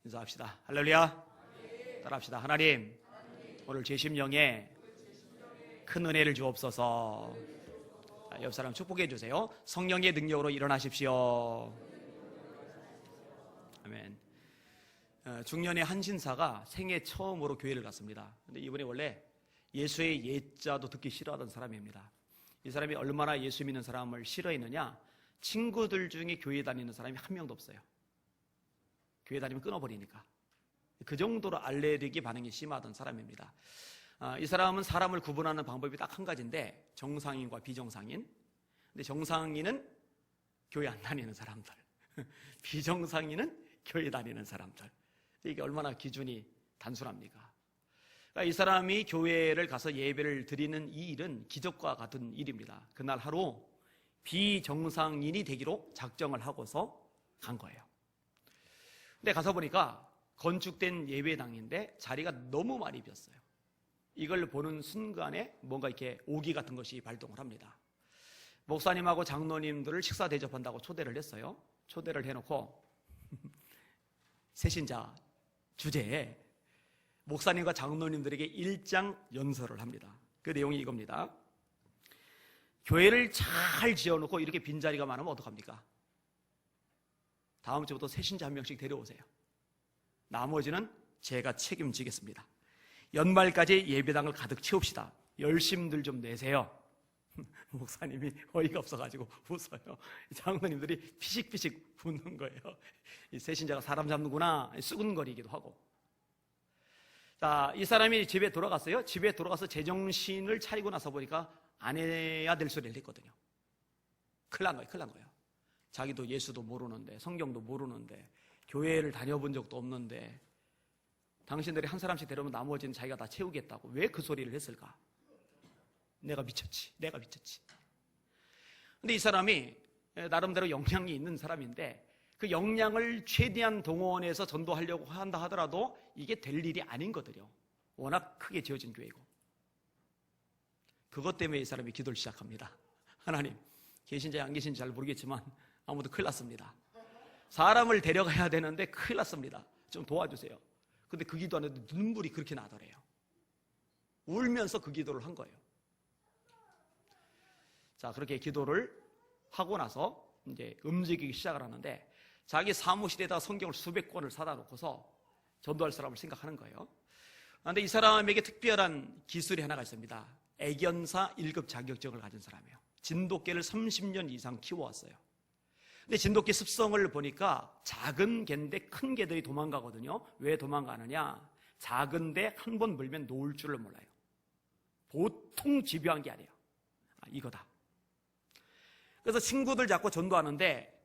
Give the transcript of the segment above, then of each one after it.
인사합시다. 할렐루야. 따라합시다. 하나님, 오늘 제 심령에 큰 은혜를 주옵소서. 옆 사람 축복해 주세요. 성령의 능력으로 일어나십시오. 아멘. 중년의 한 신사가 생애 처음으로 교회를 갔습니다. 근데 이분이 원래 예수의 예자도 듣기 싫어하던 사람입니다. 이 사람이 얼마나 예수 믿는 사람을 싫어했느냐, 친구들 중에 교회 다니는 사람이 한 명도 없어요. 교회 다니면 끊어버리니까. 그 정도로 알레르기 반응이 심하던 사람입니다. 이 사람은 사람을 구분하는 방법이 딱 한 가지인데, 정상인과 비정상인. 근데 정상인은 교회 안 다니는 사람들, 비정상인은 교회 다니는 사람들. 이게 얼마나 기준이 단순합니까? 그러니까 이 사람이 교회를 가서 예배를 드리는 이 일은 기적과 같은 일입니다. 그날 하루 비정상인이 되기로 작정을 하고서 간 거예요. 근데 가서 보니까 건축된 예배당인데 자리가 너무 많이 비었어요. 이걸 보는 순간에 뭔가 이렇게 오기 같은 것이 발동을 합니다. 목사님하고 장로님들을 식사 대접한다고 초대를 했어요. 초대를 해놓고 새신자 주제에 목사님과 장로님들에게 일장 연설을 합니다. 그 내용이 이겁니다. 교회를 잘 지어놓고 이렇게 빈자리가 많으면 어떡합니까? 다음 주부터 새신자 한 명씩 데려오세요. 나머지는 제가 책임지겠습니다. 연말까지 예배당을 가득 채웁시다. 열심들 좀 내세요. 목사님이 어이가 없어가지고 웃어요. 장로님들이 피식피식 웃는 거예요. 이 새신자가 사람 잡는구나 수근거리기도 하고. 자, 이 사람이 집에 돌아갔어요. 집에 돌아가서 제정신을 차리고 나서 보니까 안 해야 될 소리를 했거든요. 큰일 난 거예요. 자기도 예수도 모르는데, 성경도 모르는데, 교회를 다녀본 적도 없는데, 당신들이 한 사람씩 데려오면 나머지는 자기가 다 채우겠다고 왜 그 소리를 했을까? 내가 미쳤지. 근데 이 사람이 나름대로 역량이 있는 사람인데, 그 역량을 최대한 동원해서 전도하려고 한다 하더라도 이게 될 일이 아닌 거거든요. 워낙 크게 지어진 교회고. 그것 때문에 이 사람이 기도를 시작합니다. 하나님, 계신지 안 계신지 잘 모르겠지만 아무도 큰일 났습니다. 사람을 데려가야 되는데 큰일 났습니다. 좀 도와주세요. 근데 그 기도하는데 눈물이 그렇게 나더래요. 울면서 그 기도를 한 거예요. 자, 그렇게 기도를 하고 나서 이제 움직이기 시작을 하는데, 자기 사무실에다 성경을 수백 권을 사다 놓고서 전도할 사람을 생각하는 거예요. 그런데 이 사람에게 특별한 기술이 하나가 있습니다. 애견사 1급 자격증을 가진 사람이에요. 진돗개를 30년 이상 키워왔어요. 근데 진돗개 습성을 보니까 작은 개인데 큰 개들이 도망가거든요. 왜 도망가느냐? 작은데 한 번 물면 놓을 줄을 몰라요. 보통 집요한 게 아니에요. 이거다. 그래서 친구들 잡고 전도하는데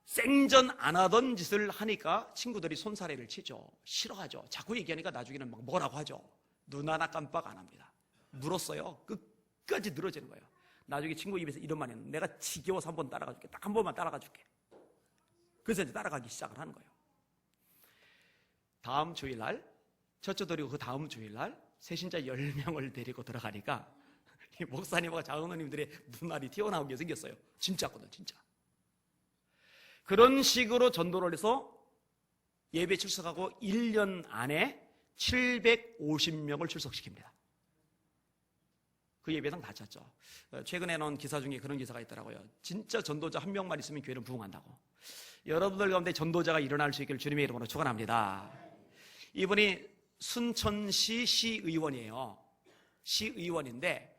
생전 안 하던 짓을 하니까 친구들이 손사래를 치죠. 싫어하죠. 자꾸 얘기하니까 나중에는 막 뭐라고 하죠. 눈 하나 깜빡 안 합니다. 물었어요. 끝까지 늘어지는 거예요. 나중에 친구 입에서 이런 말이 있는, 내가 지겨워서 한 번 따라가 줄게. 딱 한 번만 따라가 줄게. 그래서 이제 따라가기 시작을 하는 거예요. 다음 주일날, 첫째 드리고 그 다음 주일날 새신자 10명을 데리고 들어가니까 이 목사님과 장로님들의 눈알이 튀어나오게 생겼어요. 진짜거든, 진짜. 그런 식으로 전도를 해서 예배 출석하고 1년 안에 750명을 출석시킵니다. 그 예배당 다 찼죠. 최근에 나온 기사 중에 그런 기사가 있더라고요. 진짜 전도자 한 명만 있으면 교회는 부흥한다고. 여러분들 가운데 전도자가 일어날 수 있기를 주님의 이름으로 축원합니다. 이분이 순천시 시의원이에요. 시의원인데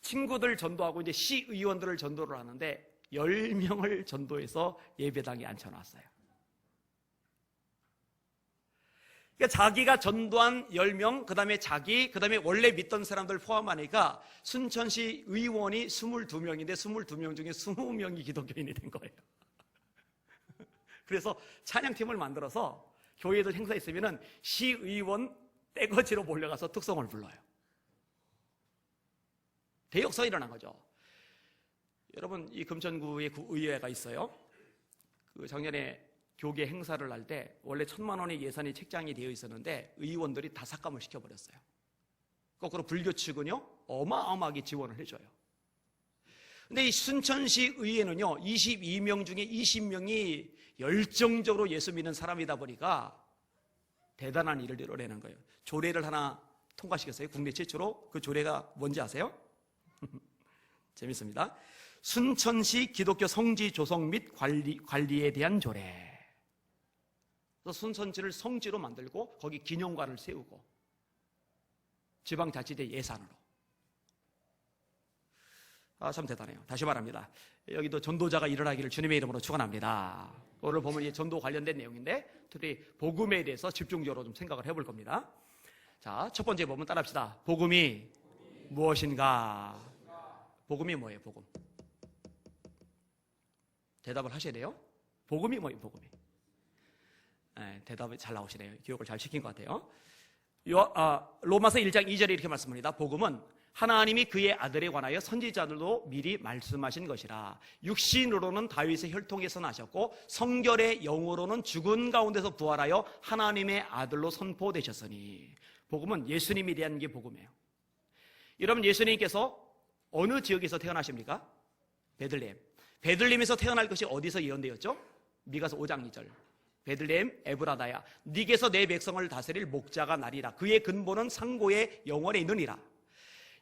친구들 전도하고 이제 시의원들을 전도를 하는데 10명을 전도해서 예배당에 앉혀놨어요. 그러니까 자기가 전도한 10명, 그 다음에 원래 믿던 사람들 포함하니까 순천시 의원이 22명인데 22명 중에 20명이 기독교인이 된 거예요. 그래서 찬양팀을 만들어서 교회들 행사 있으면은 시의원 떼거지로 몰려가서 특성을 불러요. 대역사가 일어난 거죠. 여러분, 이 금천구에 구의회가 있어요. 그 작년에 교계 행사를 할 때 원래 1,000만 원의 예산이 책정이 되어 있었는데 의원들이 다 삭감을 시켜버렸어요. 거꾸로 불교 측은요 어마어마하게 지원을 해줘요. 근데 이 순천시 의회는요 22명 중에 20명이 열정적으로 예수 믿는 사람이다 보니까 대단한 일을 이뤄내는 거예요. 조례를 하나 통과시켰어요. 국내 최초로. 그 조례가 뭔지 아세요? 재밌습니다. 순천시 기독교 성지 조성 및 관리에 대한 조례. 그래서 순천시를 성지로 만들고 거기 기념관을 세우고 지방자치대 예산으로. 참 대단해요. 다시 말합니다. 여기도 전도자가 일어나기를 주님의 이름으로 축원합니다. 오늘 보면 이 전도 관련된 내용인데 특히 복음에 대해서 집중적으로 좀 생각을 해볼 겁니다. 자, 첫 번째 보면 따라합시다. 복음이 무엇인가? 복음이 뭐예요? 복음. 대답을 하셔야 돼요. 복음이 뭐예요? 복음이. 네, 대답이 잘 나오시네요. 기억을 잘 시킨 것 같아요. 로마서 1장 2절에 이렇게 말씀합니다. 복음은 하나님이 그의 아들에 관하여 선지자들도 미리 말씀하신 것이라. 육신으로는 다윗의 혈통에서 나셨고 성결의 영으로는 죽은 가운데서 부활하여 하나님의 아들로 선포되셨으니. 복음은 예수님에 대한 게 복음이에요. 여러분, 예수님께서 어느 지역에서 태어나십니까? 베들레헴. 베들레헴에서 태어날 것이 어디서 예언되었죠? 미가서 5장 2절. 베들레헴 에브라다야, 네게서 내 백성을 다스릴 목자가 나리라. 그의 근본은 상고의 영원에 있느니라.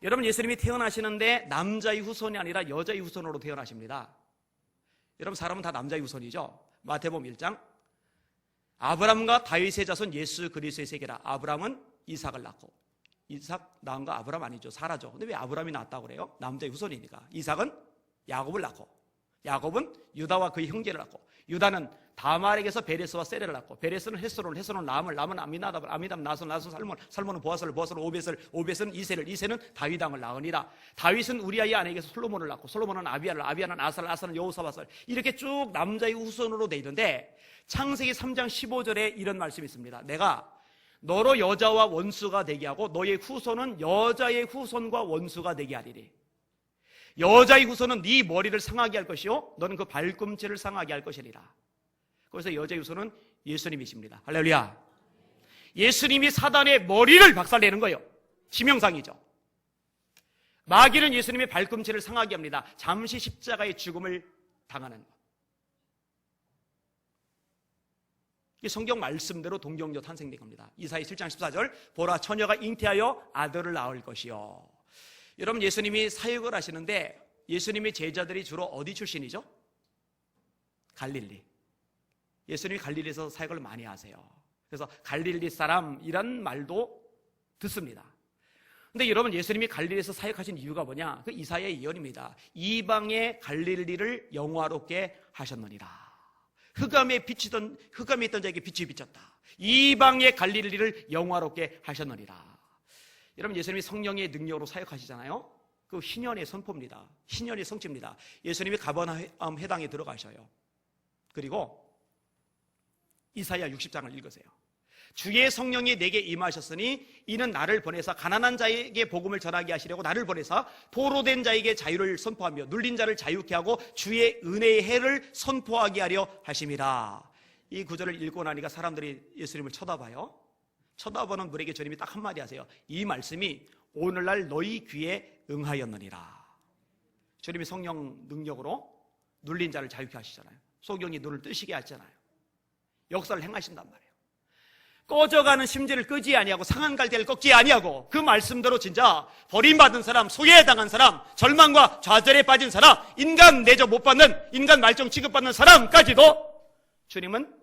여러분, 예수님이 태어나시는데 남자의 후손이 아니라 여자의 후손으로 태어나십니다. 여러분, 사람은 다 남자의 후손이죠. 마태복음 1장. 아브람과 다윗의 자손 예수 그리스도의 세계라. 아브람은 이삭을 낳고, 이삭 낳은 거 아브람 아니죠. 사라죠. 근데 왜 아브람이 낳았다고 그래요? 남자의 후손이니까. 이삭은 야곱을 낳고, 야곱은 유다와 그의 형제를 낳고, 유다는 다말에게서 베레스와 세레를 낳고, 베레스는 헤스론, 헤스론은 람을, 람은 아미나답을, 아미나답 나손, 나손 살몬, 살몬은 보아스를, 보아스는 오벳을, 오벳은 이세를, 이세는 다윗왕을 낳으니라. 다윗은 우리아의 아내에게서 솔로몬을 낳고, 솔로몬은 아비야를, 아비야는 아사를, 아사는 여호사밧을. 이렇게 쭉 남자의 후손으로 돼 있는데 창세기 3장 15절에 이런 말씀이 있습니다. 내가 너로 여자와 원수가 되게 하고 너의 후손은 여자의 후손과 원수가 되게 하리니. 여자의 후손은 네 머리를 상하게 할 것이요 너는 그 발꿈치를 상하게 할 것이니라. 그래서 여자의 후손은 예수님이십니다. 할렐루야. 예수님이 사단의 머리를 박살내는 거예요. 치명상이죠. 마귀는 예수님의 발꿈치를 상하게 합니다. 잠시 십자가의 죽음을 당하는 것. 이 성경 말씀대로 동정녀 탄생된 겁니다. 이사야 7장 14절. 보라, 처녀가 잉태하여 아들을 낳을 것이요. 여러분, 예수님이 사역을 하시는데 예수님의 제자들이 주로 어디 출신이죠? 갈릴리. 예수님이 갈릴리에서 사역을 많이 하세요. 그래서 갈릴리 사람이란 말도 듣습니다. 근데 여러분, 예수님이 갈릴리에서 사역하신 이유가 뭐냐? 그 이사야의 예언입니다. 이방의 갈릴리를 영화롭게 하셨느니라. 흑암에 있던 자에게 빛이 비쳤다. 이방의 갈릴리를 영화롭게 하셨느니라. 여러분, 예수님이 성령의 능력으로 사역하시잖아요. 그 희년의 선포입니다. 희년의 성취입니다. 예수님이 가버나움 회당에 들어가셔요. 그리고 이사야 60장을 읽으세요. 주의 성령이 내게 임하셨으니 이는 나를 보내사 가난한 자에게 복음을 전하게 하시려고 나를 보내사 포로된 자에게 자유를 선포하며 눌린 자를 자유케 하고 주의 은혜의 해를 선포하게 하려 하심이라. 이 구절을 읽고 나니까 사람들이 예수님을 쳐다봐요. 쳐다보는 분에게 주님이 딱 한마디 하세요. 이 말씀이 오늘날 너희 귀에 응하였느니라. 주님이 성령 능력으로 눌린 자를 자유케 하시잖아요. 소경이 눈을 뜨시게 하잖아요. 역사를 행하신단 말이에요. 꺼져가는 심지를 끄지 아니하고 상한 갈대를 꺾지 아니하고 그 말씀대로 진짜 버림받은 사람, 소외당한 사람, 절망과 좌절에 빠진 사람, 인간 내조 못 받는, 인간 말종 취급받는 사람까지도 주님은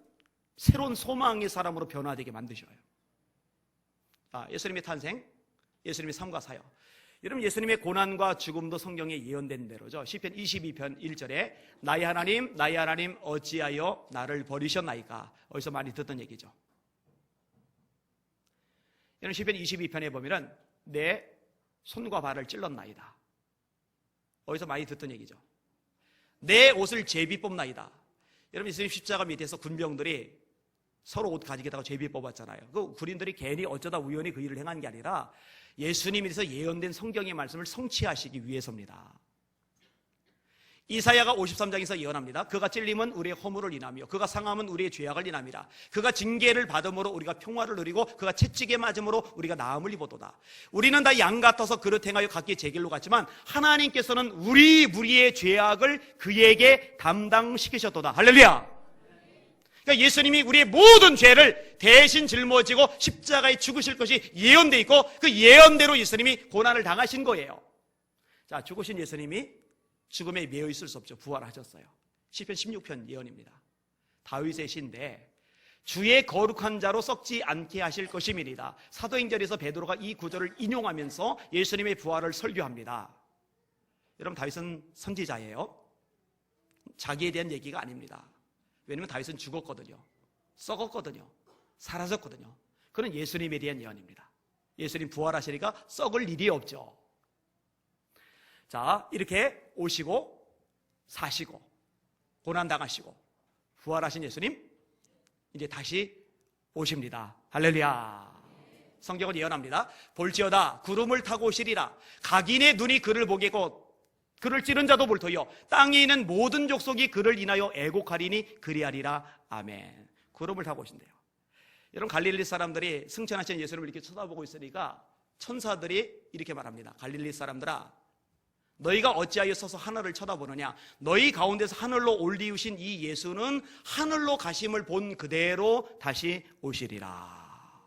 새로운 소망의 사람으로 변화되게 만드셔요. 예수님의 탄생, 예수님의 삶과 사역. 여러분, 예수님의 고난과 죽음도 성경에 예언된 대로죠. 시편 22편 1절에 나의 하나님 어찌하여 나를 버리셨나이까. 어디서 많이 듣던 얘기죠. 여러분, 시편 22편에 보면은 내 손과 발을 찔렀나이다. 어디서 많이 듣던 얘기죠. 내 옷을 제비 뽑나이다. 여러분, 예수님 십자가 밑에서 군병들이 서로 옷 가지게다가 제비 뽑았잖아요. 그 군인들이 괜히 어쩌다 우연히 그 일을 행한 게 아니라 예수님에서 예언된 성경의 말씀을 성취하시기 위해서입니다. 이사야가 53장에서 예언합니다. 그가 찔림은 우리의 허물을 인하며 그가 상함은 우리의 죄악을 인함이라. 그가 징계를 받음으로 우리가 평화를 누리고 그가 채찍에 맞음으로 우리가 나음을 입어도다. 우리는 다 양 같아서 그릇 행하여 각기 제 길로 갔지만 하나님께서는 우리 무리의 죄악을 그에게 담당시키셨도다. 할렐루야. 그러니까 예수님이 우리의 모든 죄를 대신 짊어지고 십자가에 죽으실 것이 예언되어 있고 그 예언대로 예수님이 고난을 당하신 거예요. 자, 죽으신 예수님이 죽음에 매여 있을 수 없죠. 부활하셨어요. 시편 16편 예언입니다. 다윗의 시인데 주의 거룩한 자로 썩지 않게 하실 것임이니이다. 사도행전에서 베드로가 이 구절을 인용하면서 예수님의 부활을 설교합니다. 여러분, 다윗은 선지자예요. 자기에 대한 얘기가 아닙니다. 왜냐하면 다윗은 죽었거든요. 썩었거든요. 사라졌거든요. 그건 예수님에 대한 예언입니다. 예수님 부활하시니까 썩을 일이 없죠. 자, 이렇게 오시고 사시고 고난당하시고 부활하신 예수님 이제 다시 오십니다. 할렐루야. 성경은 예언합니다. 볼지어다 구름을 타고 오시리라. 각인의 눈이 그를 보겠고 그를 찌른 자도 볼터요 땅에 있는 모든 족속이 그를 인하여 애곡하리니 그리하리라. 아멘. 구름을 타고 오신대요. 여러분, 갈릴리 사람들이 승천하신 예수님을 이렇게 쳐다보고 있으니까 천사들이 이렇게 말합니다. 갈릴리 사람들아, 너희가 어찌하여 서서 하늘을 쳐다보느냐? 너희 가운데서 하늘로 올리우신 이 예수는 하늘로 가심을 본 그대로 다시 오시리라.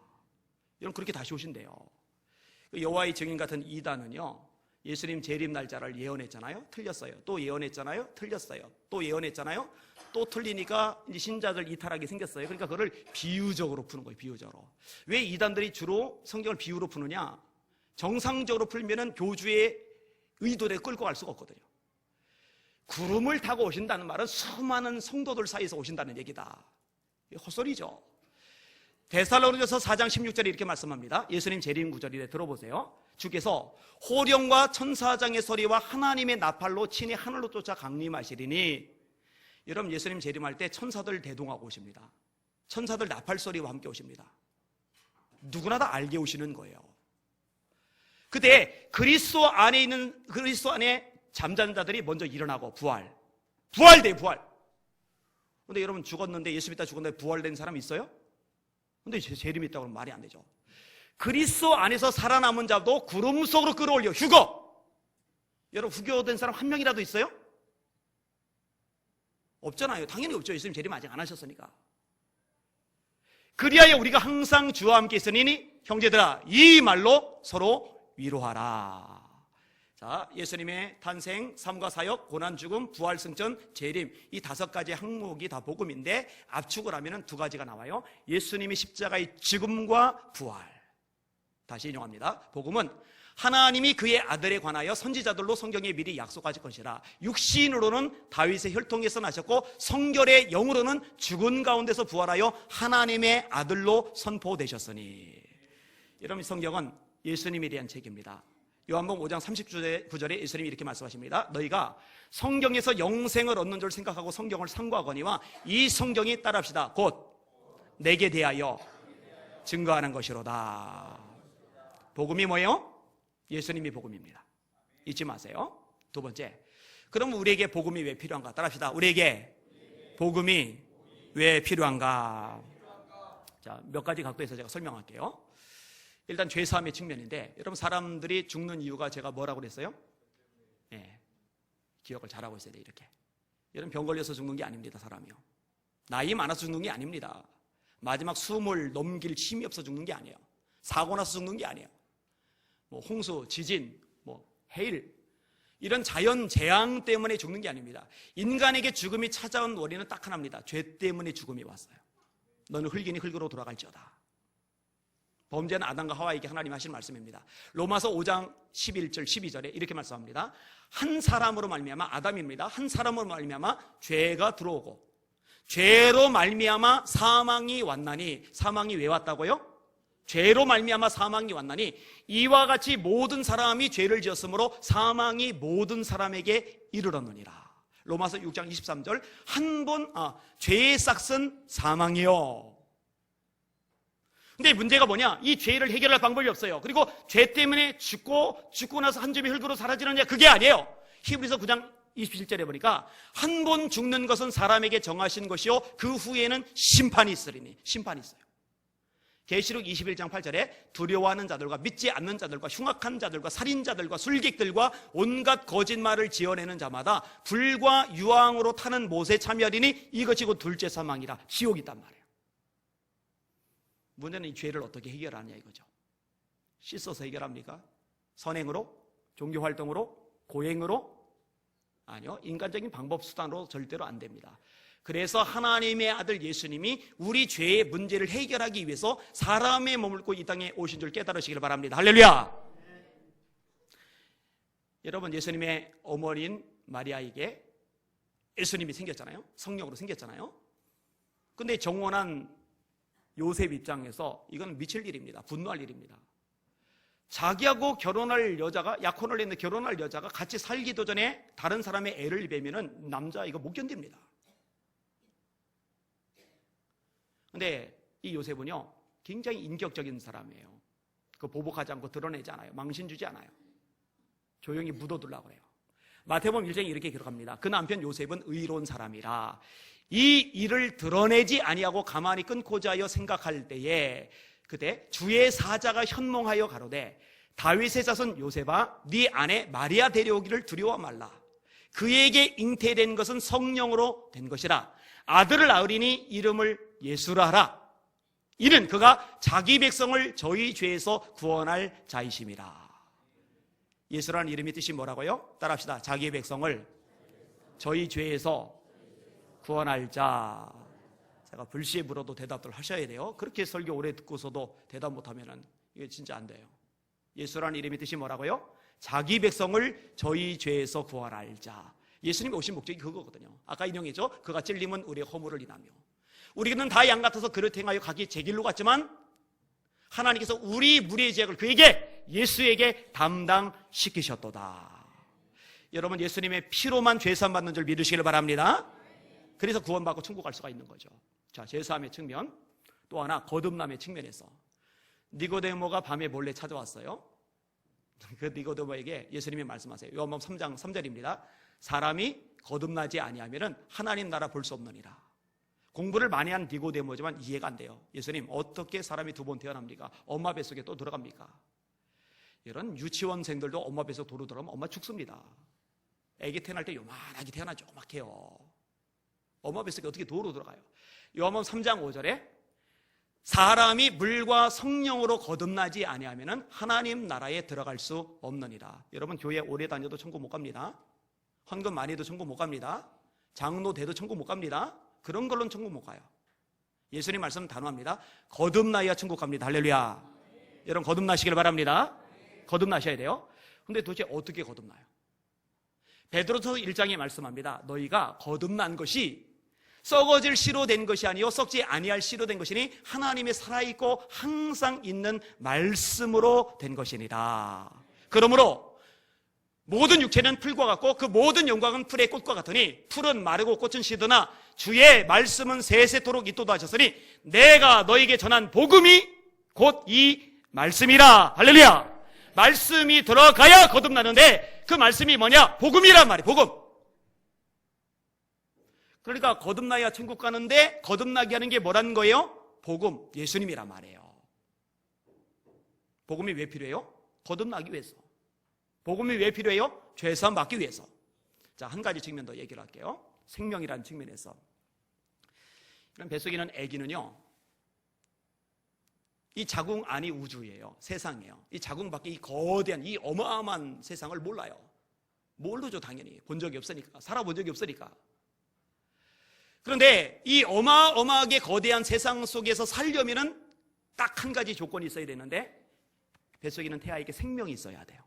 여러분, 그렇게 다시 오신대요. 여호와의 증인 같은 이단은요, 예수님 재림 날짜를 예언했잖아요. 틀렸어요. 또 예언했잖아요. 틀렸어요. 또 예언했잖아요. 또 틀리니까 이제 신자들 이탈하게 생겼어요. 그러니까 그걸 비유적으로 푸는 거예요. 비유적으로. 왜 이단들이 주로 성경을 비유로 푸느냐? 정상적으로 풀면은 교주의 의도를 끌고 갈 수가 없거든요. 구름을 타고 오신다는 말은 수많은 성도들 사이에서 오신다는 얘기다. 헛소리죠. 데살로니가서 4장 16절에 이렇게 말씀합니다. 예수님 재림 구절이래. 들어보세요. 주께서 호령과 천사장의 소리와 하나님의 나팔로 친히 하늘로 쫓아 강림하시리니. 여러분, 예수님 재림할 때 천사들 대동하고 오십니다. 천사들 나팔 소리와 함께 오십니다. 누구나 다 알게 오시는 거예요. 그때 그리스도 안에 잠자는 자들이 먼저 일어나고 부활돼. 근데 여러분, 죽었는데 예수 믿다 죽었는데 부활된 사람 있어요? 근데 재림이 있다고 하면 말이 안 되죠. 그리스도 안에서 살아남은 자도 구름 속으로 끌어올려 휴거. 여러분, 후교된 사람 한 명이라도 있어요? 없잖아요. 당연히 없죠. 예수님 재림 아직 안 하셨으니까. 그리하여 우리가 항상 주와 함께 있으니 형제들아, 이 말로 서로 위로하라. 자, 예수님의 탄생, 삶과 사역, 고난, 죽음, 부활, 승천, 재림, 이 5가지 항목이 다 복음인데 압축을 하면 2가지가 나와요. 예수님의 십자가의 죽음과 부활. 다시 인용합니다. 복음은 하나님이 그의 아들에 관하여 선지자들로 성경에 미리 약속하실 것이라. 육신으로는 다윗의 혈통에서 나셨고 성결의 영으로는 죽은 가운데서 부활하여 하나님의 아들로 선포되셨으니. 여러분, 성경은 예수님에 대한 책입니다. 요한복음 5장 39절에 예수님이 이렇게 말씀하십니다. 너희가 성경에서 영생을 얻는 줄 생각하고 성경을 상고하거니와 이 성경이 따라합시다. 곧 내게 대하여 증거하는 것이로다. 복음이 뭐예요? 예수님이 복음입니다. 잊지 마세요. 2번째, 그럼 우리에게 복음이 왜 필요한가? 따라합시다. 우리에게 복음이 왜 필요한가? 자, 몇 가지 각도에서 제가 설명할게요. 일단 죄사함의 측면인데, 여러분, 사람들이 죽는 이유가 제가 뭐라고 그랬어요? 네, 기억을 잘하고 있어야 돼요. 이렇게. 여러분, 병 걸려서 죽는 게 아닙니다. 사람이요. 나이 많아서 죽는 게 아닙니다. 마지막 숨을 넘길 힘이 없어 죽는 게 아니에요. 사고 나서 죽는 게 아니에요. 뭐 홍수, 지진, 뭐 해일, 이런 자연 재앙 때문에 죽는 게 아닙니다. 인간에게 죽음이 찾아온 원인은 딱 하나입니다. 죄 때문에 죽음이 왔어요. 너는 흙이니 흙으로 돌아갈지어다. 범죄는 아담과 하와에게 하나님 하신 말씀입니다. 로마서 5장 11절 12절에 이렇게 말씀합니다. 한 사람으로 말미암아, 아담입니다. 한 사람으로 말미암아 죄가 들어오고 죄로 말미암아 사망이 왔나니. 사망이 왜 왔다고요? 죄로 말미암아 사망이 왔나니 이와 같이 모든 사람이 죄를 지었으므로 사망이 모든 사람에게 이르렀느니라. 로마서 6장 23절 죄의 싹은 사망이요. 근데 문제가 뭐냐? 이 죄를 해결할 방법이 없어요. 그리고 죄 때문에 죽고 나서 한 줌이 흙으로 사라지느냐? 그게 아니에요. 히브리서 9장 27절에 보니까 한 번 죽는 것은 사람에게 정하신 것이요 그 후에는 심판이 있으리니. 심판이 있어요. 계시록 21장 8절에 두려워하는 자들과 믿지 않는 자들과 흉악한 자들과 살인자들과 술객들과 온갖 거짓말을 지어내는 자마다 불과 유황으로 타는 못에 참여하리니 이것이 곧 둘째 사망이라. 지옥이 있단 말이에요. 문제는 이 죄를 어떻게 해결하느냐 이거죠. 씻어서 해결합니까? 선행으로? 종교활동으로? 고행으로? 아니요, 인간적인 방법 수단으로 절대로 안 됩니다. 그래서 하나님의 아들 예수님이 우리 죄의 문제를 해결하기 위해서 사람의 몸을 입고 이 땅에 오신 줄 깨달으시길 바랍니다. 할렐루야. 여러분, 예수님의 어머니인 마리아에게 예수님이 생겼잖아요. 성령으로 생겼잖아요. 근데 정원한 요셉 입장에서 이건 미칠 일입니다. 분노할 일입니다. 자기하고 결혼할 여자가, 약혼을 했는데 결혼할 여자가 같이 살기도 전에 다른 사람의 애를 베면은 남자 이거 못 견딥니다. 근데 이 요셉은요, 굉장히 인격적인 사람이에요. 그 보복하지 않고 드러내지 않아요. 망신 주지 않아요. 조용히 묻어두려고 그래요. 마태복음 1장에 이렇게 기록합니다. 그 남편 요셉은 의로운 사람이라 이 일을 드러내지 아니하고 가만히 끊고자 하여 생각할 때에 그때 주의 사자가 현몽하여 가로되 다윗의 자손 요셉아 네 아내 마리아 데려오기를 두려워 말라. 그에게 잉태된 것은 성령으로 된 것이라. 아들을 낳으리니 이름을 예수라 하라. 이는 그가 자기 백성을 저희 죄에서 구원할 자이심이라. 예수라는 이름의 뜻이 뭐라고요? 따라합시다. 자기의 백성을 저희 죄에서 구원할 자. 제가 불시에 물어도 대답들 하셔야 돼요. 그렇게 설교 오래 듣고서도 대답 못하면 이게 진짜 안 돼요. 예수라는 이름의 뜻이 뭐라고요? 자기 백성을 저희 죄에서 구원할 자. 예수님이 오신 목적이 그거거든요. 아까 인용했죠? 그가 찔림은 우리의 허물을 인하며. 우리는 다 양 같아서 그릇 행하여 각기 제 길로 갔지만 하나님께서 우리 무리의 죄악을 그에게 예수에게 담당시키셨도다. 여러분, 예수님의 피로만 죄사함 받는 줄 믿으시길 바랍니다. 그래서 구원받고 천국 갈 수가 있는 거죠. 자, 제사함의 측면, 또 하나 거듭남의 측면에서 니고데모가 밤에 몰래 찾아왔어요. 그 니고데모에게 예수님이 말씀하세요. 요한복음 3장 3절입니다. 사람이 거듭나지 아니하면은 하나님 나라 볼 수 없느니라. 공부를 많이 한 니고데모지만 이해가 안 돼요. 예수님, 어떻게 사람이 두 번 태어납니까? 엄마 뱃속에 또 들어갑니까? 이런 유치원생들도 엄마 뱃속 도로 들어가면 엄마 죽습니다. 애기 태어날 때 요만하게 태어나죠. 조그맣게요. 엄마 뱃속에 어떻게 도로 들어가요? 요한복음 3장 5절에 사람이 물과 성령으로 거듭나지 아니하면은 하나님 나라에 들어갈 수 없느니라. 여러분, 교회 오래 다녀도 천국 못 갑니다. 헌금 많이 해도 천국 못 갑니다. 장로 돼도 천국 못 갑니다. 그런 걸로는 천국 못 가요. 예수님 말씀 단호합니다. 거듭나야 천국 갑니다. 할렐루야. 여러분, 거듭나시길 바랍니다. 거듭나셔야 돼요. 근데 도대체 어떻게 거듭나요? 베드로서 1장에 말씀합니다. 너희가 거듭난 것이 썩어질 씨로 된 것이 아니요 썩지 아니할 씨로 된 것이니 하나님의 살아있고 항상 있는 말씀으로 된 것이니라. 그러므로 모든 육체는 풀과 같고 그 모든 영광은 풀의 꽃과 같으니 풀은 마르고 꽃은 시드나 주의 말씀은 세세토록 있도다 하셨으니 내가 너에게 전한 복음이 곧 이 말씀이라. 할렐루야. 말씀이 들어가야 거듭나는데 그 말씀이 뭐냐? 복음이란 말이에요. 복음. 그러니까 거듭나야 천국 가는데 거듭나게 하는 게 뭐라는 거예요? 복음, 예수님이란 말이에요. 복음이 왜 필요해요? 거듭나기 위해서. 복음이 왜 필요해요? 죄사함 받기 위해서. 자, 한 가지 측면 더 얘기를 할게요. 생명이라는 측면에서. 그럼 뱃속에 있는 아기는요, 이 자궁 안이 우주예요. 세상이에요. 이 자궁 밖에 이 거대한 이 어마어마한 세상을 몰라요. 모르죠, 당연히. 본 적이 없으니까. 살아본 적이 없으니까. 그런데 이 어마어마하게 거대한 세상 속에서 살려면은 딱 한 가지 조건이 있어야 되는데 뱃속에 있는 태아에게 생명이 있어야 돼요.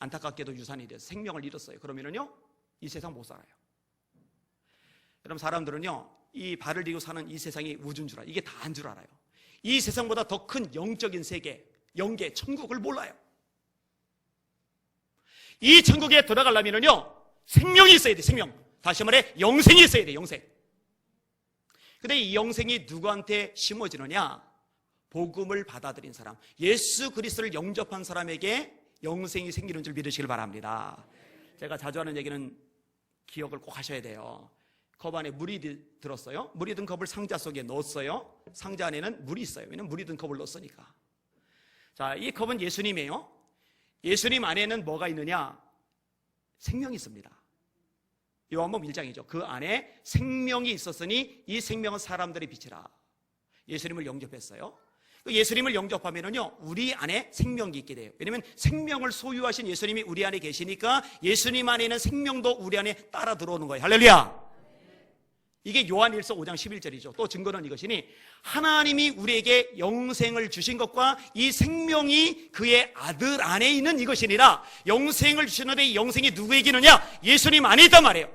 안타깝게도 유산이 돼서 생명을 잃었어요. 그러면은요, 이 세상 못 살아요. 여러분, 사람들은요, 이 발을 들고 사는 이 세상이 우주인 줄 알아요. 이게 다인 줄 알아요. 이 세상보다 더 큰 영적인 세계, 영계, 천국을 몰라요. 이 천국에 들어가려면은요, 생명이 있어야 돼, 생명. 다시 말해, 영생이 있어야 돼, 영생. 근데 이 영생이 누구한테 심어지느냐? 복음을 받아들인 사람, 예수 그리스도를 영접한 사람에게 영생이 생기는 줄 믿으시길 바랍니다. 제가 자주 하는 얘기는 기억을 꼭 하셔야 돼요. 컵 안에 물이 들었어요. 물이 든 컵을 상자 속에 넣었어요. 상자 안에는 물이 있어요. 왜냐면 물이 든 컵을 넣었으니까. 자, 이 컵은 예수님이에요. 예수님 안에는 뭐가 있느냐? 생명이 있습니다. 요한복음 1장이죠. 그 안에 생명이 있었으니 이 생명은 사람들의 빛이라. 예수님을 영접했어요. 예수님을 영접하면은요, 우리 안에 생명이 있게 돼요. 왜냐면 생명을 소유하신 예수님이 우리 안에 계시니까 예수님 안에는 생명도 우리 안에 따라 들어오는 거예요. 할렐루야! 이게 요한일서 5장 11절이죠. 또 증거는 이것이니 하나님이 우리에게 영생을 주신 것과 이 생명이 그의 아들 안에 있는 이것이니라. 영생을 주시는데 이 영생이 누구에게 있느냐? 예수님 안에 있단 말이에요.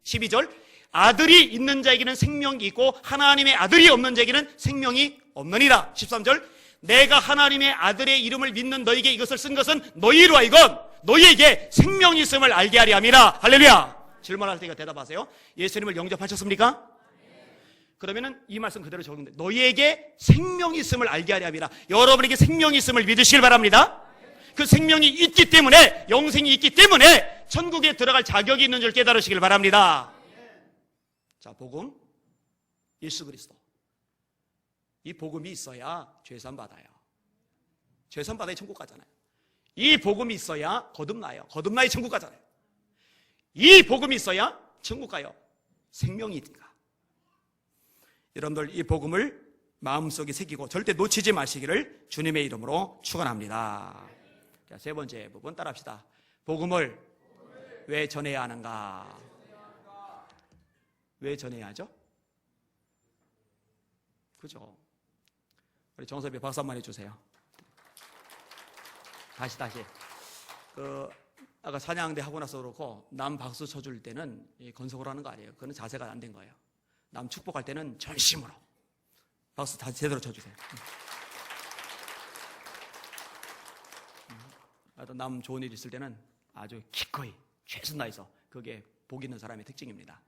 12절, 아들이 있는 자에게는 생명이 있고 하나님의 아들이 없는 자에게는 생명이 없느니라. 13절, 내가 하나님의 아들의 이름을 믿는 너에게 이것을 쓴 것은 너희로 하여금 너희에게 생명이 있음을 알게 하려 함이라. 할렐루야. 질문할 때가 대답하세요. 예수님을 영접하셨습니까? 그러면은 이 말씀 그대로 적용돼. 너희에게 생명이 있음을 알게 하려 함이라. 여러분에게 생명이 있음을 믿으시길 바랍니다. 그 생명이 있기 때문에, 영생이 있기 때문에 천국에 들어갈 자격이 있는 줄 깨달으시길 바랍니다. 자, 복음, 예수 그리스도. 이 복음이 있어야 죄산 받아요. 죄산 받아야 천국 가잖아요. 이 복음이 있어야 거듭나요. 거듭나야 천국 가잖아요. 이 복음이 있어야 천국 가요. 생명이 있으니까. 여러분들 이 복음을 마음속에 새기고 절대 놓치지 마시기를 주님의 이름으로 축원합니다. 자, 세 번째 부분 따라합시다. 복음을 왜 전해야 하는가? 왜 전해야 하죠? 그죠? 우리 정섭이 박수 한번 해주세요. 다시. 아까 찬양대 하고 나서 그렇고 남 박수 쳐줄 때는 건성으로 하는 거 아니에요. 그건 자세가 안 된 거예요. 남 축복할 때는 전심으로 박수 다시 제대로 쳐주세요. 남 좋은 일 있을 때는 아주 기꺼이 최선 다해서, 그게 복 있는 사람의 특징입니다.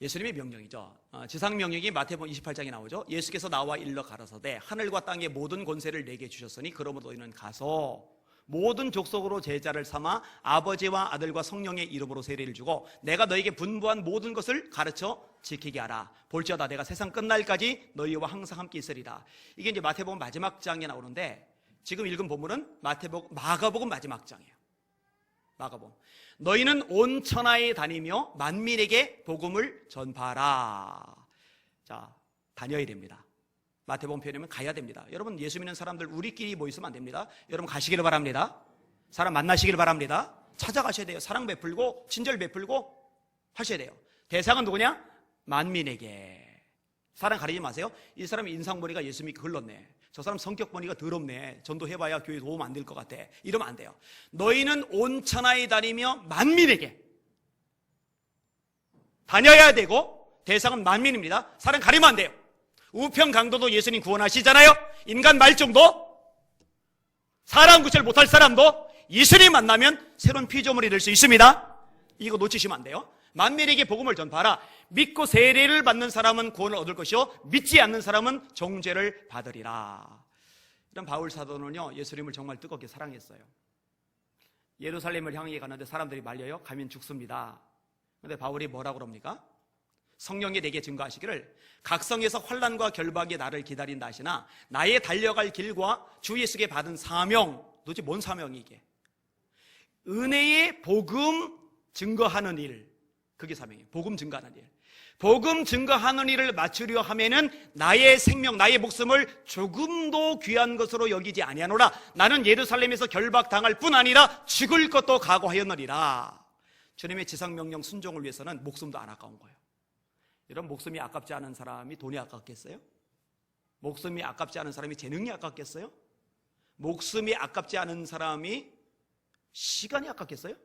예수님의 명령이죠. 지상 명령이 마태복음 28장에 나오죠. 예수께서 나와 일러 가라사대 하늘과 땅의 모든 권세를 내게 주셨으니 그러므로 너희는 가서 모든 족속으로 제자를 삼아 아버지와 아들과 성령의 이름으로 세례를 주고 내가 너에게 분부한 모든 것을 가르쳐 지키게 하라. 볼지어다 내가 세상 끝날까지 너희와 항상 함께 있으리라. 이게 이제 마태복음 마지막 장에 나오는데 지금 읽은 본문은 마가복음 마지막 장이에요. 마가복음. 너희는 온 천하에 다니며 만민에게 복음을 전파하라. 자, 다녀야 됩니다. 마태복음 표현하면 가야 됩니다. 여러분 예수 믿는 사람들 우리끼리 모이시면 안 됩니다. 여러분 가시기를 바랍니다. 사람 만나시기를 바랍니다. 찾아가셔야 돼요. 사랑 베풀고 친절 베풀고 하셔야 돼요. 대상은 누구냐? 만민에게. 사람 가리지 마세요. 이 사람 인상 보니까 예수 믿고 흘렀네. 저 사람 성격 보니까 더럽네. 전도해봐야 교회 도움 안 될 것 같아. 이러면 안 돼요. 너희는 온 천하에 다니며 만민에게 다녀야 되고 대상은 만민입니다. 사람 가리면 안 돼요. 우평강도도 예수님 구원하시잖아요. 인간 말종도 사람 구별 못할 사람도 예수님 만나면 새로운 피조물이 될 수 있습니다. 이거 놓치시면 안 돼요. 만민에게 복음을 전파하라. 믿고 세례를 받는 사람은 구원을 얻을 것이요 믿지 않는 사람은 정죄를 받으리라. 이런 바울 사도는요 예수님을 정말 뜨겁게 사랑했어요. 예루살렘을 향해 가는데 사람들이 말려요. 가면 죽습니다. 그런데 바울이 뭐라고 그럽니까? 성령이 내게 증거하시기를 각성에서 환난과 결박이 나를 기다린다 하시나 나의 달려갈 길과 주 예수께 받은 사명, 도대체 뭔 사명이 이게? 은혜의 복음 증거하는 일, 그게 사명이에요. 복음 증거하는 일. 복음 증거하는 일을 마치려 하면은 나의 생명, 나의 목숨을 조금도 귀한 것으로 여기지 아니하노라. 나는 예루살렘에서 결박당할 뿐 아니라 죽을 것도 각오하였느니라. 주님의 지상명령 순종을 위해서는 목숨도 안 아까운 거예요. 이런 목숨이 아깝지 않은 사람이 돈이 아깝겠어요? 목숨이 아깝지 않은 사람이 재능이 아깝겠어요? 목숨이 아깝지 않은 사람이 시간이 아깝겠어요?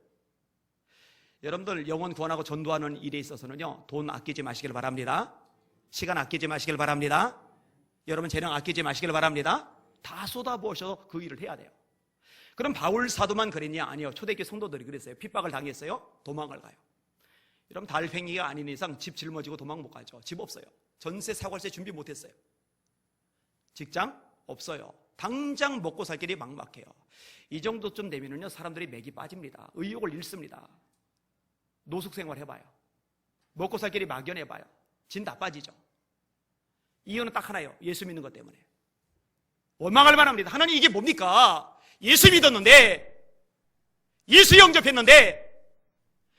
여러분들 영혼 구원하고 전도하는 일에 있어서는요 돈 아끼지 마시길 바랍니다. 시간 아끼지 마시길 바랍니다. 여러분 재능 아끼지 마시길 바랍니다. 다 쏟아부어서 그 일을 해야 돼요. 그럼 바울 사도만 그랬냐? 아니요. 초대교회 성도들이 그랬어요. 핍박을 당했어요. 도망을 가요. 여러분 달팽이가 아닌 이상 집 짊어지고 도망 못 가죠. 집 없어요. 전세 사과세 준비 못했어요. 직장 없어요. 당장 먹고 살 길이 막막해요. 이 정도쯤 되면은요 사람들이 맥이 빠집니다. 의욕을 잃습니다. 노숙생활 해봐요. 먹고 살 길이 막연해봐요. 진 다 빠지죠. 이유는 딱 하나예요. 예수 믿는 것 때문에. 원망할 만합니다. 하나님 이게 뭡니까? 예수 믿었는데, 예수 영접했는데,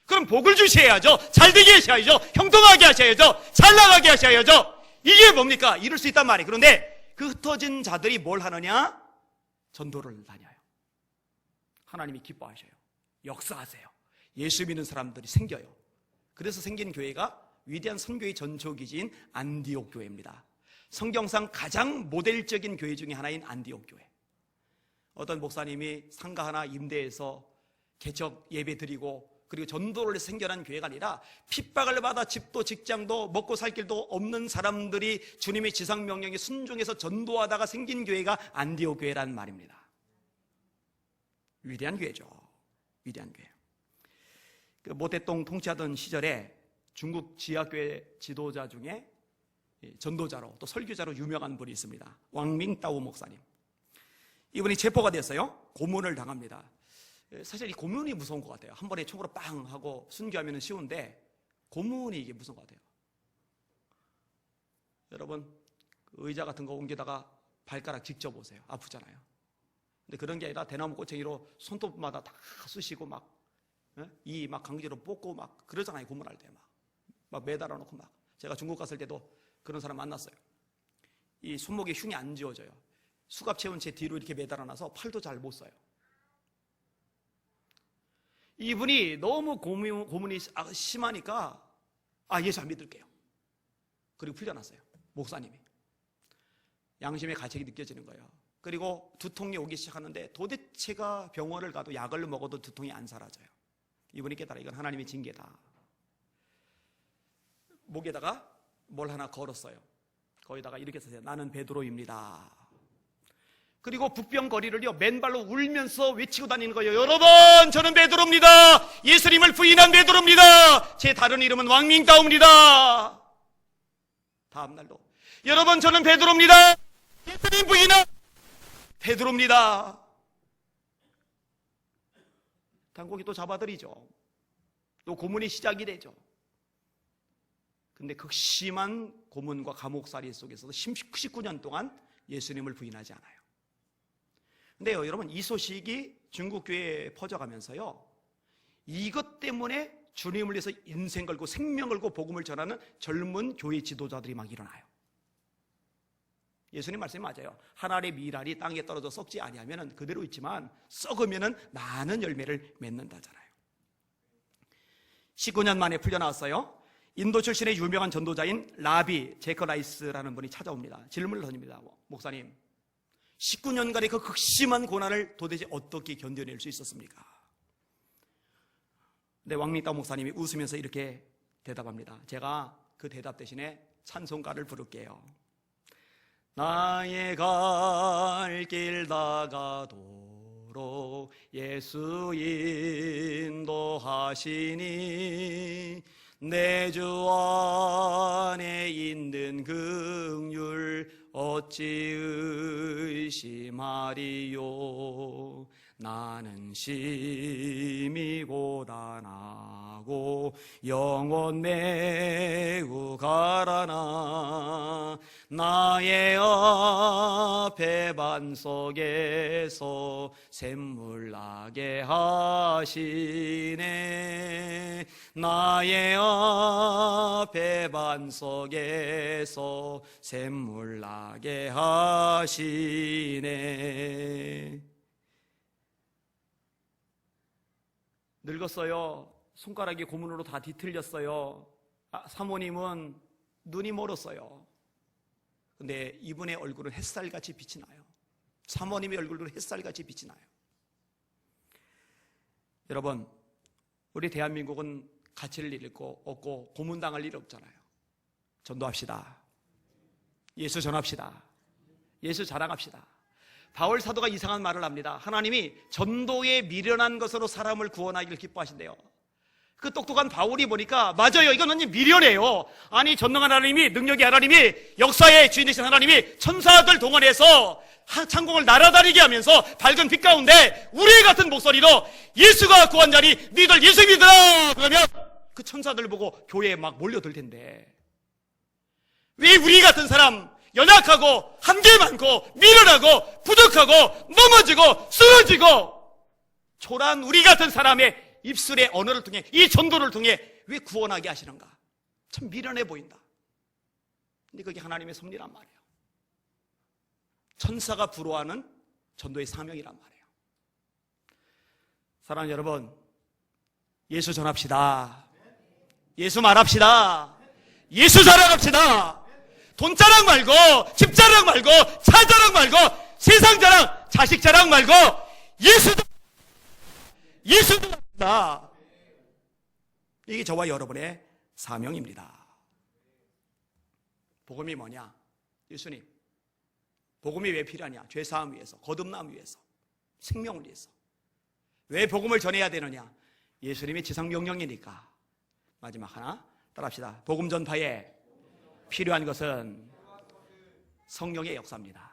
그럼 복을 주셔야죠. 잘되게 하셔야죠. 형통하게 하셔야죠. 잘 나가게 하셔야죠. 이게 뭡니까? 이룰 수 있단 말이에요. 그런데 그 흩어진 자들이 뭘 하느냐? 전도를 다녀요. 하나님이 기뻐하셔요. 역사하세요. 예수 믿는 사람들이 생겨요. 그래서 생긴 교회가 위대한 선교의 전초기지인 안디옥 교회입니다. 성경상 가장 모델적인 교회 중에 하나인 안디옥 교회. 어떤 목사님이 상가 하나 임대해서 개척 예배 드리고 그리고 전도를 생겨난 교회가 아니라 핍박을 받아 집도 직장도 먹고 살 길도 없는 사람들이 주님의 지상명령에 순종해서 전도하다가 생긴 교회가 안디옥 교회란 말입니다. 위대한 교회죠. 위대한 교회. 그 모태똥 통치하던 시절에 중국 지하교회 지도자 중에 전도자로 또 설교자로 유명한 분이 있습니다. 왕밍따오 목사님. 이분이 체포가 됐어요. 고문을 당합니다. 사실 이 고문이 무서운 것 같아요. 한 번에 총으로 빵 하고 순교하면 쉬운데 고문이 이게 무서운 것 같아요. 여러분 의자 같은 거 옮기다가 발가락 직접 보세요. 아프잖아요. 근데 그런 게 아니라 대나무 꼬챙이로 손톱마다 다 쑤시고 막 이 막 강제로 뽑고 막 그러잖아요. 고문할 때 막 매달아 놓고 막. 제가 중국 갔을 때도 그런 사람 만났어요. 이 손목에 흉이 안 지워져요. 수갑 채운 채 뒤로 이렇게 매달아 놔서 팔도 잘 못 써요. 이분이 너무 고문이 심하니까 예수 안 믿을게요. 그리고 풀려났어요. 목사님이. 양심의 가책이 느껴지는 거예요. 그리고 두통이 오기 시작하는데 도대체가 병원을 가도 약을 먹어도 두통이 안 사라져요. 이분이 깨달아 이건 하나님의 징계다. 목에다가 뭘 하나 걸었어요. 거기다가 이렇게 쓰세요. 나는 베드로입니다. 그리고 북병거리를요 맨발로 울면서 외치고 다니는 거예요. 여러분 저는 베드로입니다. 예수님을 부인한 베드로입니다. 제 다른 이름은 왕밍따오입니다. 다음날도 여러분 저는 베드로입니다. 예수님 부인한 베드로입니다. 당국이 또 잡아들이죠. 또 고문이 시작이 되죠. 근데 극심한 고문과 감옥살이 속에서도 19년 동안 예수님을 부인하지 않아요. 근데요, 여러분, 이 소식이 중국 교회에 퍼져가면서요, 이것 때문에 주님을 위해서 인생 걸고 생명 걸고 복음을 전하는 젊은 교회 지도자들이 막 일어나요. 예수님 말씀이 맞아요. 하나의 밀알이 땅에 떨어져 썩지 아니하면 그대로 있지만 썩으면 많은 열매를 맺는다잖아요. 19년 만에 풀려나왔어요. 인도 출신의 유명한 전도자인 라비 제커라이스라는 분이 찾아옵니다. 질문을 던집니다. 목사님, 19년간의 그 극심한 고난을 도대체 어떻게 견뎌낼 수 있었습니까? 근데 왕밍따오 목사님이 웃으면서 이렇게 대답합니다. 제가 그 대답 대신에 찬송가를 부를게요. 나의 갈 길 다가도록 예수 인도하시니 내 주 안에 있는 긍휼 어찌 의심하리요. 나는 심히 고단하고 영혼 매우 가라나 나의 앞에 반석에서 샘물 나게 하시네. 나의 앞에 반석에서 샘물 나게 하시네. 늙었어요. 손가락이 고문으로 다 뒤틀렸어요. 사모님은 눈이 멀었어요. 근데 이분의 얼굴은 햇살같이 빛이 나요. 사모님의 얼굴도 햇살같이 빛이 나요. 여러분, 우리 대한민국은 갇힐 일 없고 고문당할 일 없잖아요. 전도합시다. 예수 전합시다. 예수 자랑합시다. 바울 사도가 이상한 말을 합니다. 하나님이 전도에 미련한 것으로 사람을 구원하기를 기뻐하신대요. 그 똑똑한 바울이 보니까 맞아요. 이건 완전 미련해요. 아니 전능한 하나님이, 능력의 하나님이, 역사의 주인이신 하나님이 천사들 동원해서 창공을 날아다니게 하면서 밝은 빛 가운데 우리 같은 목소리로 예수가 구원자니 너희들 예수 믿으라 그러면 그 천사들 보고 교회에 막 몰려들 텐데 왜 우리 같은 사람 연약하고 한계 많고 미련하고 부족하고 넘어지고 쓰러지고 초라한 우리 같은 사람의 입술의 언어를 통해 이 전도를 통해 왜 구원하게 하시는가? 참 미련해 보인다. 근데 그게 하나님의 섭리란 말이에요. 천사가 부러워하는 전도의 사명이란 말이에요. 사랑하는 여러분, 예수 전합시다. 예수 말합시다. 예수 자랑합시다. 돈 자랑 말고, 집 자랑 말고, 차 자랑 말고, 세상 자랑, 자식 자랑 말고 예수 전합시다. 이게 저와 여러분의 사명입니다. 복음이 뭐냐? 예수님, 복음이 왜 필요하냐? 죄사함 위해서, 거듭남 위해서, 생명을 위해서. 왜 복음을 전해야 되느냐? 예수님의 지상명령이니까. 마지막 하나 따라합시다. 복음 전파에 필요한 것은 성령의 역사입니다.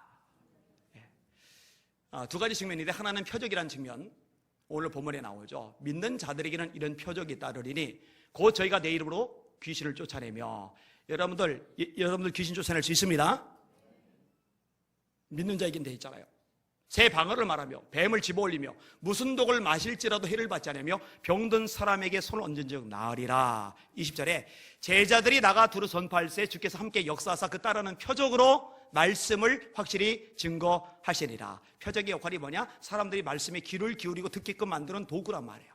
두 가지 측면인데 하나는 표적이라는 측면, 오늘 본문에 나오죠. 믿는 자들에게는 이런 표적이 따르리니 곧 저희가 내 이름으로 귀신을 쫓아내며, 여러분들 귀신 쫓아낼 수 있습니다. 믿는 자에겐 돼 있잖아요. 새 방언을 말하며 뱀을 집어올리며 무슨 독을 마실지라도 해를 받지 않으며 병든 사람에게 손을 얹은 즉 나으리라. 20절에 제자들이 나가 두루 전파할세 주께서 함께 역사하사 그 따르는 표적으로 말씀을 확실히 증거하시리라. 표적의 역할이 뭐냐? 사람들이 말씀에 귀를 기울이고 듣게끔 만드는 도구란 말이에요.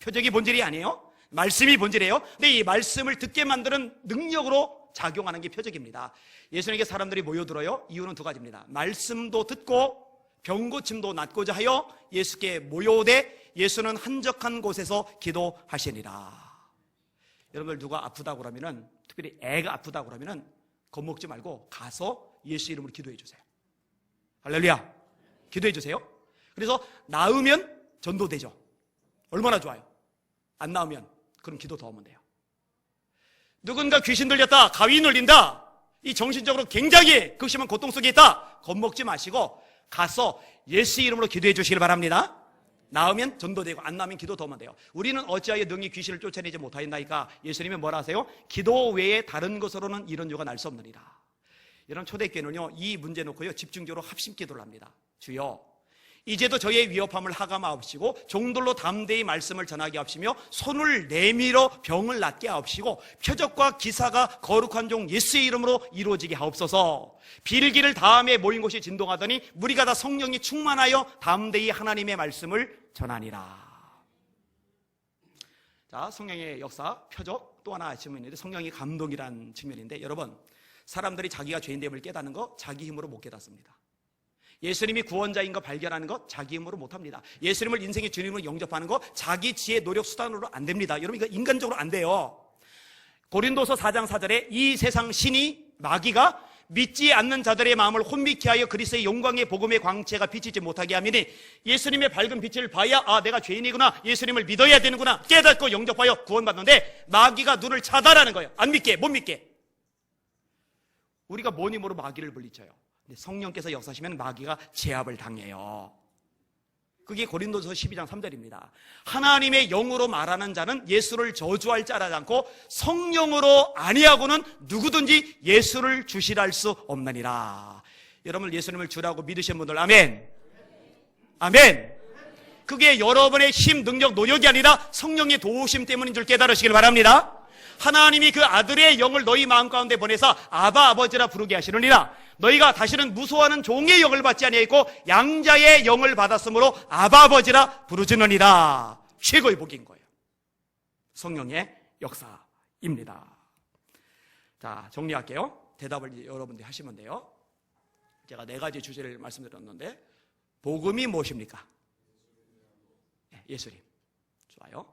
표적이 본질이 아니에요. 말씀이 본질이에요. 근데 이 말씀을 듣게 만드는 능력으로 작용하는 게 표적입니다. 예수님에게 사람들이 모여들어요. 이유는 두 가지입니다. 말씀도 듣고 병고침도 낫고자 하여 예수께 모여오되 예수는 한적한 곳에서 기도하시니라. 여러분들 누가 아프다고 그러면은, 특별히 애가 아프다고 그러면은 겁먹지 말고 가서 예수 이름으로 기도해 주세요. 할렐루야. 기도해 주세요. 그래서 나으면 전도되죠. 얼마나 좋아요. 안 나으면 그럼 기도 더 하면 돼요. 누군가 귀신 들렸다, 가위 눌린다, 이 정신적으로 굉장히 극심한 고통 속에 있다, 겁먹지 마시고 가서 예수 이름으로 기도해 주시길 바랍니다. 나으면 전도되고 안 나으면 기도 더 하면 돼요. 우리는 어찌하여 능히 귀신을 쫓아내지 못하였나이까? 예수님은 뭐라 하세요? 기도 외에 다른 것으로는 이런 유가 날 수 없느니라. 이런 초대교회는요, 이 문제 놓고요 집중적으로 합심 기도를 합니다. 주여, 이제도 저희의 위협함을 하감하옵시고 종들로 담대히 말씀을 전하게 하옵시며 손을 내밀어 병을 낫게 하옵시고 표적과 기사가 거룩한 종 예수의 이름으로 이루어지게 하옵소서. 빌기를 다음에 모인 곳이 진동하더니 무리가 다 성령이 충만하여 담대히 하나님의 말씀을 전하니라. 자, 성령의 역사, 표적, 또 하나 측면인데 성령의 감동이라는 측면인데, 여러분, 사람들이 자기가 죄인됨을 깨닫는 거 자기 힘으로 못 깨닫습니다. 예수님이 구원자인 거 발견하는 것 자기 힘으로 못합니다. 예수님을 인생의 주님으로 영접하는 거 자기 지혜 노력 수단으로 안 됩니다. 여러분, 이거 인간적으로 안 돼요. 고린도서 4장 4절에 이 세상 신이, 마귀가 믿지 않는 자들의 마음을 혼미케 하여 그리스도의 영광의 복음의 광채가 비치지 못하게 하미니, 예수님의 밝은 빛을 봐야 내가 죄인이구나, 예수님을 믿어야 되는구나 깨닫고 영접하여 구원받는데, 마귀가 눈을 차단하는 거예요. 안 믿게, 못 믿게. 우리가 뭔 힘으로 마귀를 물리쳐요? 성령께서 역사하시면 마귀가 제압을 당해요. 그게 고린도서 12장 3절입니다. 하나님의 영으로 말하는 자는 예수를 저주할 자라지 않고 성령으로 아니하고는 누구든지 예수를 주시라 할 수 없느니라. 여러분, 예수님을 주라고 믿으신 분들 아멘. 아멘. 그게 여러분의 힘, 능력, 노력이 아니라 성령의 도우심 때문인 줄 깨달으시길 바랍니다. 하나님이 그 아들의 영을 너희 마음 가운데 보내서 아바 아버지라 부르게 하시느니라. 너희가 다시는 무소하는 종의 영을 받지 아니하였고 양자의 영을 받았으므로 아바 아버지라 부르짖느니라. 최고의 복인 거예요. 성령의 역사입니다. 자, 정리할게요. 대답을 여러분들이 하시면 돼요. 제가 4가지 주제를 말씀드렸는데, 복음이 무엇입니까? 예수님. 좋아요.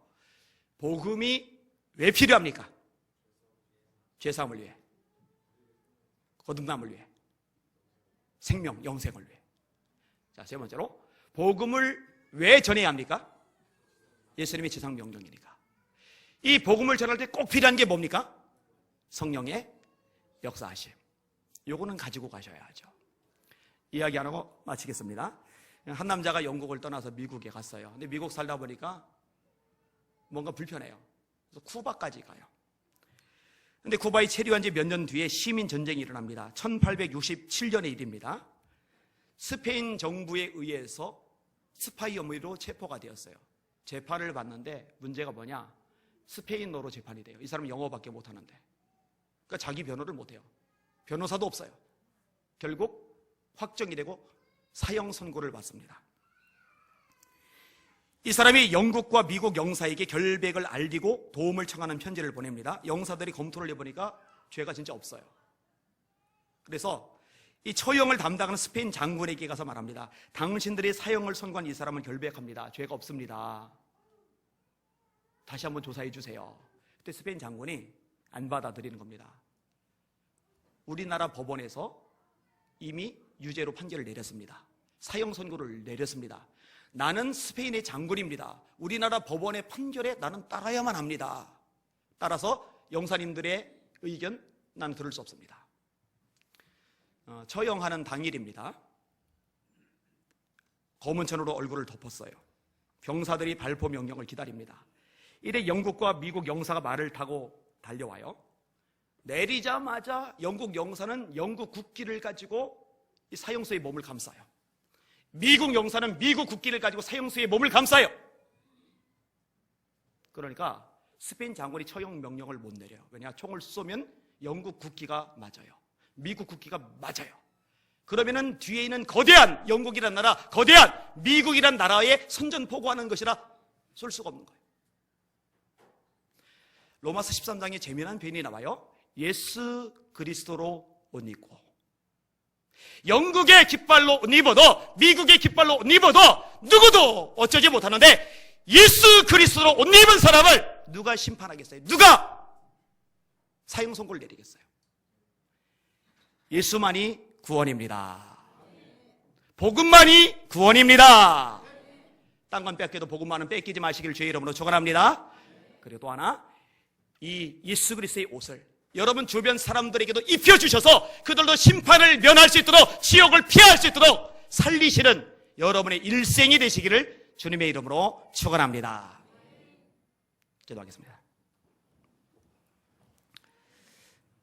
복음이 왜 필요합니까? 죄사함을 위해, 거듭남을 위해, 생명, 영생을 위해. 자, 세 번째로, 복음을 왜 전해야 합니까? 예수님의 지상 명령이니까. 이 복음을 전할 때 꼭 필요한 게 뭡니까? 성령의 역사하심. 요거는 가지고 가셔야 하죠. 이야기 안 하고 마치겠습니다. 한 남자가 영국을 떠나서 미국에 갔어요. 근데 미국 살다 보니까 뭔가 불편해요. 그래서 쿠바까지 가요. 근데 쿠바에 체류한 지 몇 년 뒤에 시민 전쟁이 일어납니다. 1867년의 일입니다. 스페인 정부에 의해서 스파이 혐의로 체포가 되었어요. 재판을 받는데 문제가 뭐냐? 스페인어로 재판이 돼요. 이 사람은 영어밖에 못하는데. 그러니까 자기 변호를 못해요. 변호사도 없어요. 결국 확정이 되고 사형 선고를 받습니다. 이 사람이 영국과 미국 영사에게 결백을 알리고 도움을 청하는 편지를 보냅니다. 영사들이 검토를 해보니까 죄가 진짜 없어요. 그래서 이 처형을 담당하는 스페인 장군에게 가서 말합니다. 당신들이 사형을 선고한 이 사람은 결백합니다. 죄가 없습니다. 다시 한번 조사해 주세요. 그때 스페인 장군이 안 받아들이는 겁니다. 우리나라 법원에서 이미 유죄로 판결을 내렸습니다. 사형 선고를 내렸습니다. 나는 스페인의 장군입니다. 우리나라 법원의 판결에 나는 따라야만 합니다. 따라서 영사님들의 의견 나는 들을 수 없습니다. 처형하는 당일입니다. 검은 천으로 얼굴을 덮었어요. 병사들이 발포 명령을 기다립니다. 이때 영국과 미국 영사가 말을 타고 달려와요. 내리자마자 영국 영사는 영국 국기를 가지고 이 사형수의 몸을 감싸요. 미국 영사는 미국 국기를 가지고 사형수의 몸을 감싸요. 그러니까 스페인 장군이 처형 명령을 못 내려요. 왜냐? 총을 쏘면 영국 국기가 맞아요. 미국 국기가 맞아요. 그러면은 뒤에 있는 거대한 영국이란 나라, 거대한 미국이란 나라에 선전포고하는 것이라 쏠 수가 없는 거예요. 로마서 13장에 재미난 표현이 나와요. 예수 그리스도로 옷 입고. 영국의 깃발로 옷 입어도 미국의 깃발로 옷 입어도 누구도 어쩌지 못하는데 예수 그리스도로 옷 입은 사람을 누가 심판하겠어요? 누가 사형 선고를 내리겠어요? 예수만이 구원입니다. 복음만이 구원입니다. 딴 건 뺏겨도 복음만은 뺏기지 마시길 주의 이름으로 축원합니다. 그리고 또 하나, 이 예수 그리스도의 옷을 여러분 주변 사람들에게도 입혀주셔서 그들도 심판을 면할 수 있도록, 지옥을 피할 수 있도록 살리시는 여러분의 일생이 되시기를 주님의 이름으로 축원합니다. 기도하겠습니다.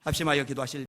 합심하여 기도하실